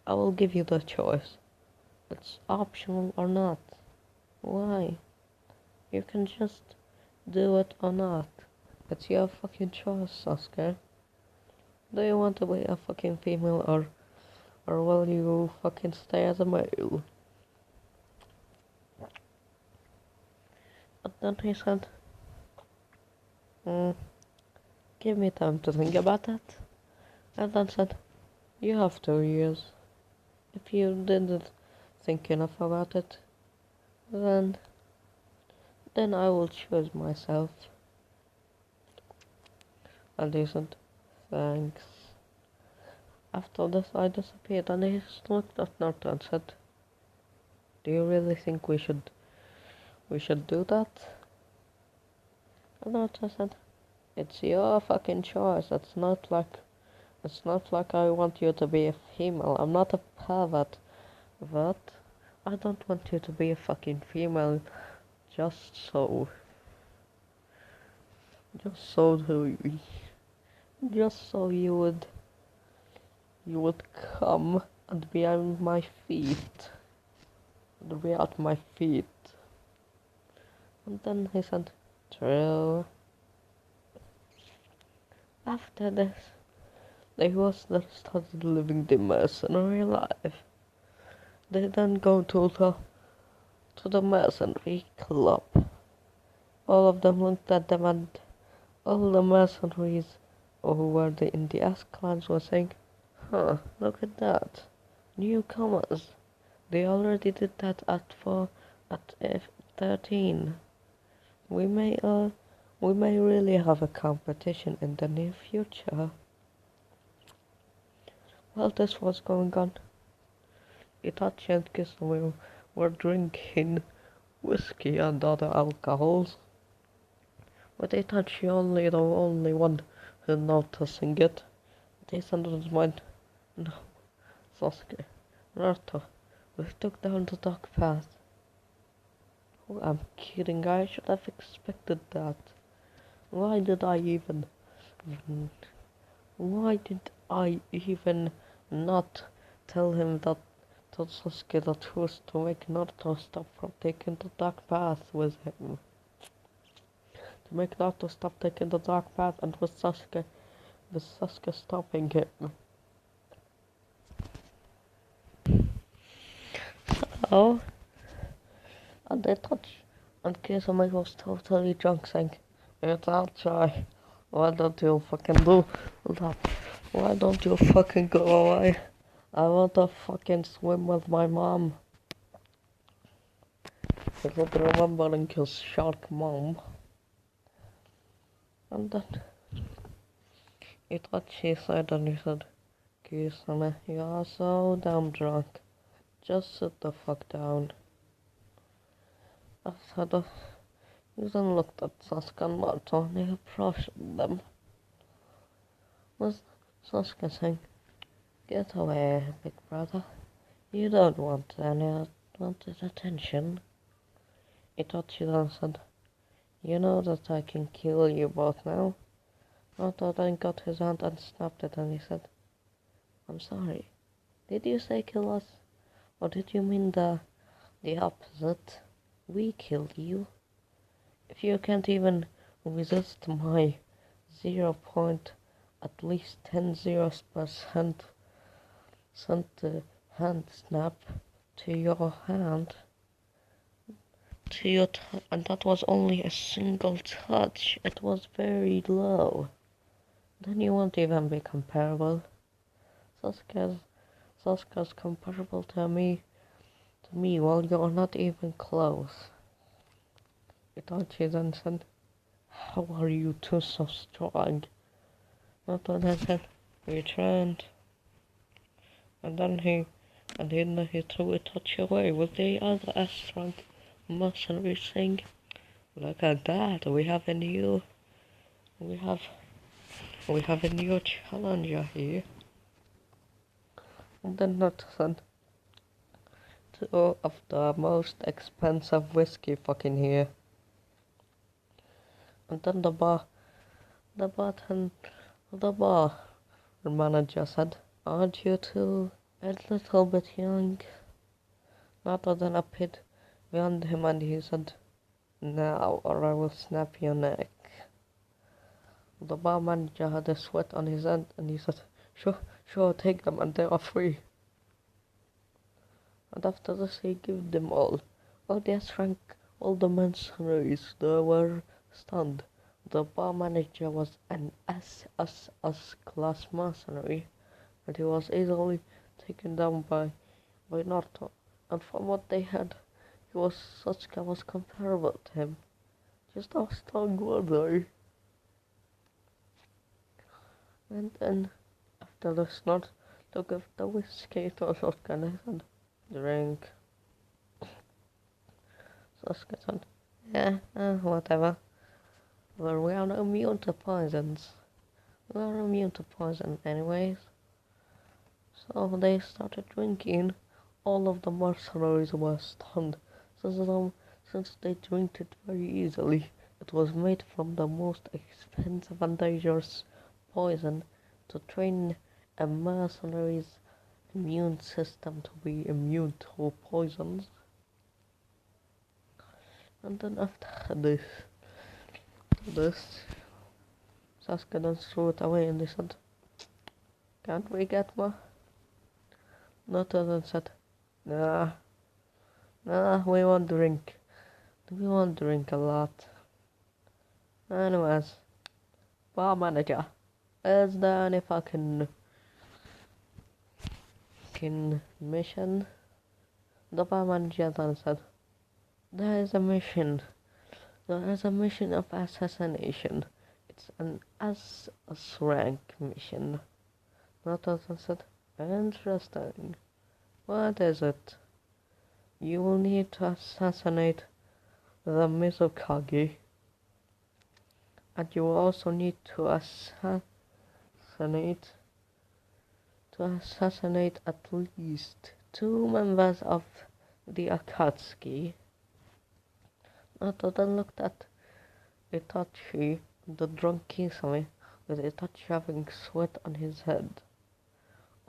I will give you the choice. It's optional or not. Why? You can just do it or not. It's your fucking choice, Sasuke. Do you want to be a fucking female or will you fucking stay as a male?" But then he said, "Give me time to think about that." And then said, "You have 2 years. If you didn't think enough about it, then I will choose myself." And he said, "Thanks." After this, I disappeared, and he looked at Naruto and said, "Do you really think we should do that?" And Naruto said, "It's your fucking choice. It's not like I want you to be a female. I'm not a pervert, but I don't want you to be a fucking female just so just so you would come and be at my feet, and be at my feet. And then he said, true. After this, they started living the mercenary life. They then go to the mercenary club. All of them looked at them, and all the mercenaries who were in the S-clans were saying, huh, look at that. Newcomers. They already did that at 13. We may really have a competition in the near future. While this was going on, Itachi and Kisame were drinking whiskey and other alcohols, with Itachi the only one who noticing it. They said in his mind, no, Sasuke, Naruto, we took down the dark path. Oh, I'm kidding, I should have expected that. Why did I even not tell him that to Sasuke that he was to make Naruto stop from taking the dark path with him? To make Naruto stop taking the dark path, and with Sasuke stopping him. So, and they touched, and Kisame was totally drunk, saying, it's outside. Why don't you fucking do that? Why don't you fucking go away? I want to fucking swim with my mom. He was remembering his shark mom. And then Itachi said, and he said, Kisame, you are so damn drunk. Just sit the fuck down. After that, he then looked at Sasuke and Naruto, and he approached them. Was Sasuke saying, get away, big brother. You don't want wanted attention. Itachi then said, you know that I can kill you both now. Naruto then got his hand and snapped it, and he said, I'm sorry. Did you say kill us? Or did you mean the opposite? We killed you. If you can't even resist my 0. At least 10% hand snap to your hand, and that was only a single touch. It was very low. Then you won't even be comparable. Sasuke's comparable to me while you're not even close. Itachi then said, how are you two so strong? Naruto then said, we trained. And then he threw Itachi away with the other S-rank mercenary, saying, look at that, we have a new challenger here. And then Naruto said, two of the most expensive whiskey fucking here. And then the bar manager said, aren't you two a little bit young? Naruto then appeared behind him, and he said, now or I will snap your neck. The bar manager had a sweat on his hand, and he said, sure, take them, and they are free. And after this he gave them all the S-rank, all the mercenaries. They were stunned. The bar manager was an SS class mercenary, and he was easily taken down by Naruto. And from what they had, Sasuke was comparable to him. Just how strong were they? And then, after the snort, took up the whiskey to Sasuke and he said, drink. Sasuke said, yeah, whatever. Well, we are immune to poisons. We are immune to poison anyways. So they started drinking. All of the mercenaries were stunned, since they drank it very easily. It was made from the most expensive and dangerous poison to train a mercenary's immune system to be immune to poisons. And then after this, Sasuke then threw it away and they said, "Can't we get more?" Naruto then said, "Nah, we won't drink. We won't drink a lot. Anyways, bar manager, is there any fucking mission?" The bar manager then said, "There is a mission. There is a mission of assassination. It's an S rank mission." Naruto then said, "Interesting. What is it?" "You will need to assassinate the Mizukage, and you will also need to assassinate at least 2 members of the Akatsuki." Naruto then looked at Itachi, the drunk Kisame, with Itachi having sweat on his head.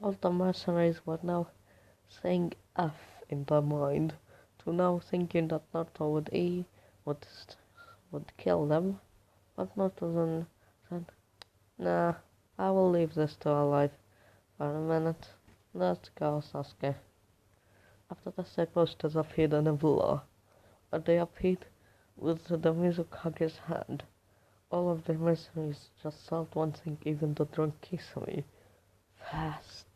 All the mercenaries were now saying F in their mind, to now thinking that Naruto would kill them. But Naruto then said, "Nah, I will leave this to our life for a minute. Let's go, Sasuke." After this, they posted appeared in a villa, and they appeared with the Mizukage's hand. All of the mercenaries just felt one thing, even the drunk Kisame. Fast.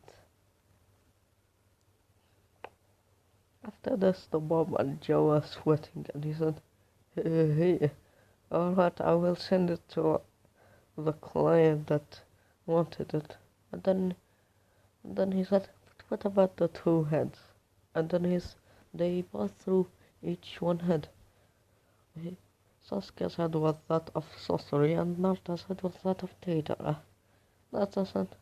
After this, the mob and Joe were sweating, and he said, "Hey, alright, I will send it to the client that wanted it." And then he said, "What about the 2 heads?" And then they both threw each one head. Sasuke's head was that of sorcery, and Naruto's head was that of theater. Naruto said,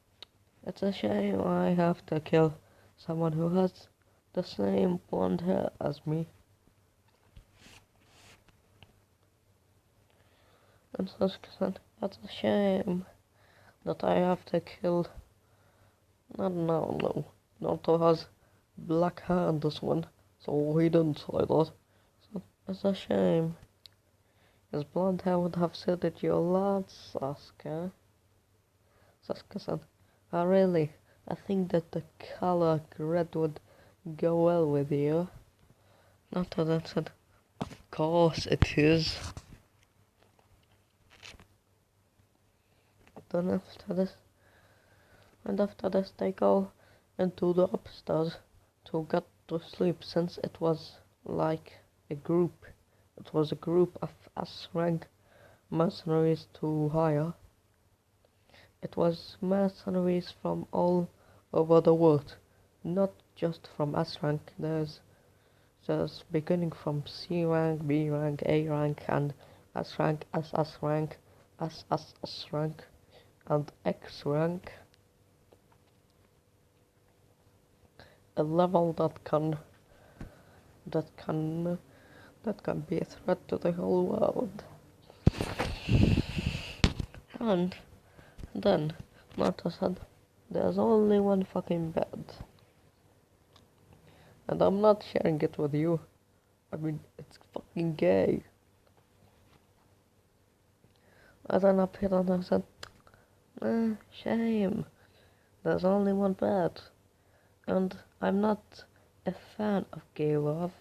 "It's a shame I have to kill someone who has the same blonde hair as me." And Sasuke said, "It's a shame that I have to kill..." No. Naruto has black hair in this one, so he didn't say that. So, it's a shame. His blonde hair would have suited you a lot, Sasuke." Sasuke said, "Oh really? I think that the color red would go well with you." Naruto then said, "Of course it is." Then after this they go into the upstairs to get to sleep, since it was like a group. It was a group of S-rank mercenaries to hire. It was mercenaries from all over the world, not just from S-rank. There's beginning from C rank, B rank, A rank, and S rank, SS rank, SSS rank, and X rank. A level that can be a threat to the whole world. And then Naruto said, "There's only one fucking bed, and I'm not sharing it with you. I mean, it's fucking gay." And then appeared and said, "Shame. There's only one bed, and I'm not a fan of gay love."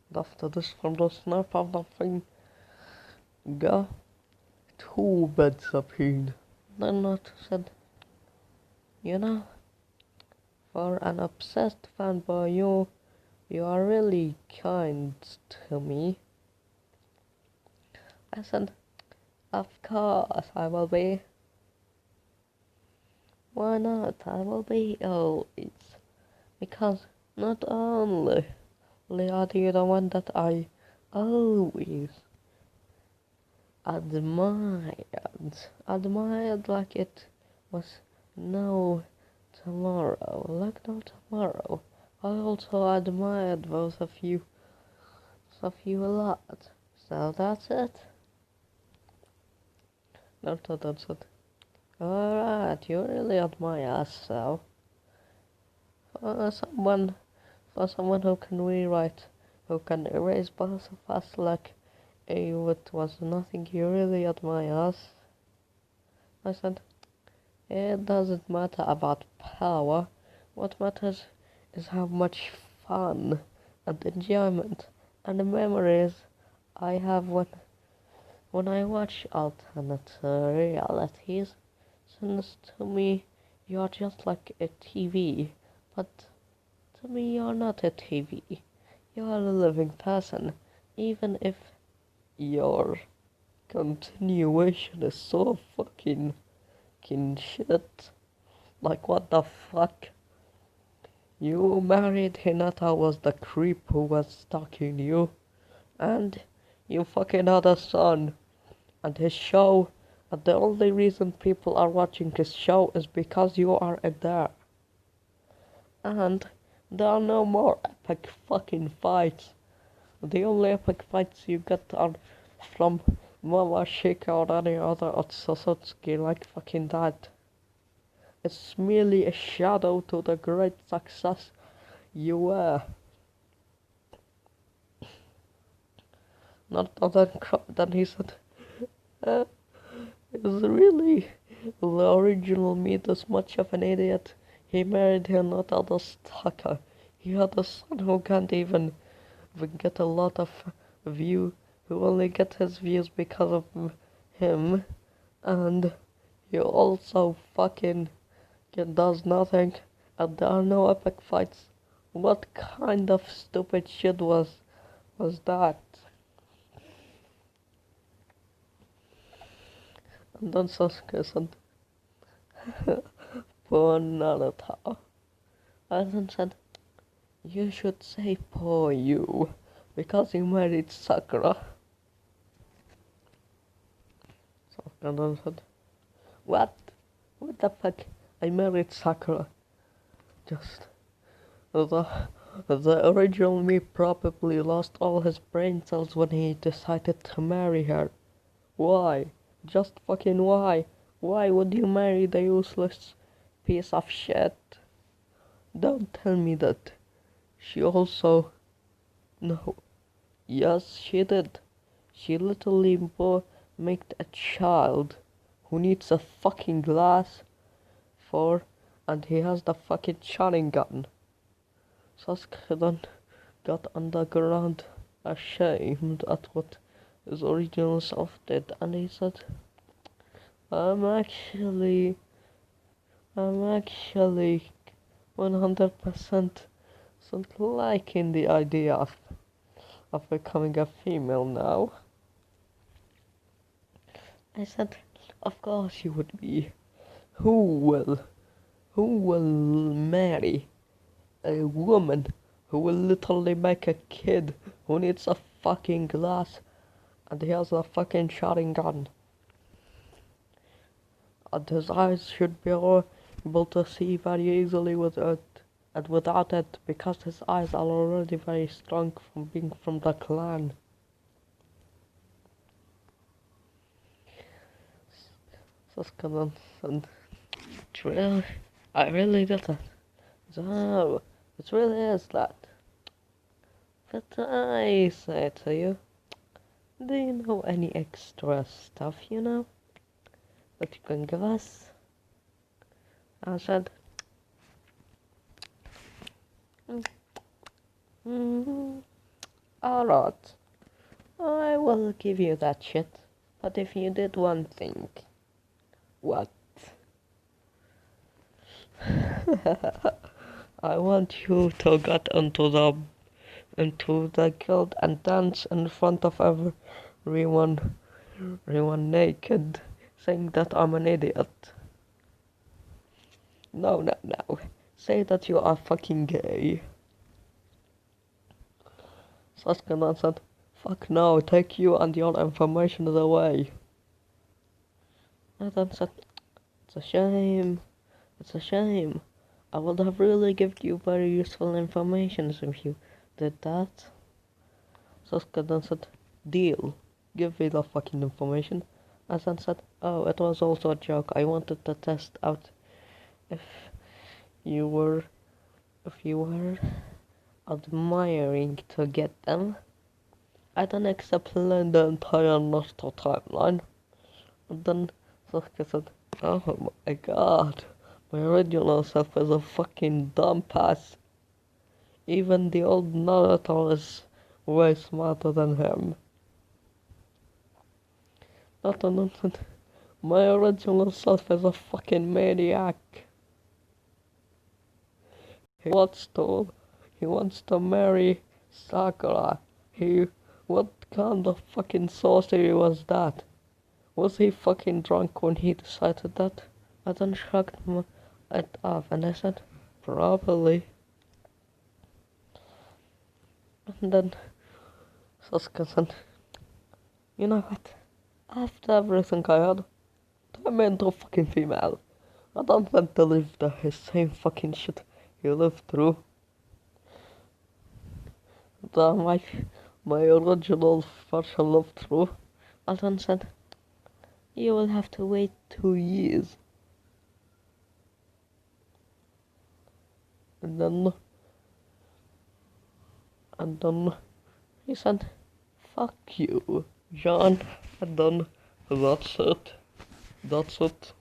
And after this, from the snap of nothing, 2 beds appeared. Then Naruto said, "You know, for an obsessed fanboy, you are really kind to me." I said, "Of course I will be. Why not? I will be always. Because not only are you the one that I always admired like it was no tomorrow, like no tomorrow. I also admired both of you a lot. So that's it." Naruto then said, alright, you really admire us, so. For someone, for someone who can rewrite, who can erase both of us like it was nothing, you really admire us. I said, it doesn't matter about power. What matters is how much fun and enjoyment and memories I have when I watch alternate realities. Since to me, you're just like a TV, but to me, you're not a TV. You're a living person, even if your continuation is so fucking shit. Like, what the fuck? You married Hinata was the creep who was stalking you, and you fucking had a son, and his show, and the only reason people are watching his show is because you are in there. And there are no more epic fucking fights. The only epic fights you get are from Mama Shika or any other Otsutsuki like fucking that. It's merely a shadow to the great success you were. Not then he said, is really the original me this much of an idiot? He married her not out of stalker. He had a son who can't even get a lot of view, who only get his views because of him, and he also fucking does nothing, and there are no epic fights. What kind of stupid shit was that? And then Sasuke said, poor Naruto. And then said, you should say poor you, because you married Sakura. Sasuke then said, what? What the fuck? I married Sakura. Just the original me probably lost all his brain cells when he decided to marry her. Why? Just fucking why? Why would you marry the useless piece of shit? Don't tell me that she also... No. Yes, she did. She literally made a child who needs a fucking glass for, and he has the fucking Sharingan. Sasuke then got on the ground ashamed at what his original self did, and he said, I'm actually 100% liking the idea of becoming a female now. I said, of course you would be. Who will marry a woman who will literally make a kid who needs a fucking glass and he has a fucking Sharingan? And his eyes should be able to see very easily with it and without it, because his eyes are already very strong from being from the clan. Sasuke then said, I really did that. So, it really is that. But I say to you, do you know any extra stuff that you can give us? I said, alright, I will give you that shit, but if you did one thing. What? I want you to get into the guild and dance in front of everyone naked, saying that I'm an idiot. No. Say that you are fucking gay. Sasuke then said, fuck no, take you and your information away. I then said, it's a shame. I would have really given you very useful information if you did that. Sasuke then said, deal. Give me the fucking information, Hassan said, oh, it was also a joke. I wanted to test out if you were, if you were admiring to get them. I then explained the entire Naruto timeline. And then Sasuke said, oh my god, my original self is a fucking dumbass. Even the old Naruto is way smarter than him. Naruto said, my original self is a fucking maniac. He wants to marry Sakura. What kind of fucking sorcery was that? Was he fucking drunk when he decided that? I then shrugged it off and I said, probably. And then Sasuke said, you know what? After everything I had, turn me into a fucking female. I don't want to live the same fucking shit he lived through. That my original version lived through. Alton said, you will have to wait 2 years. And then he said, fuck you, John. And then that's it.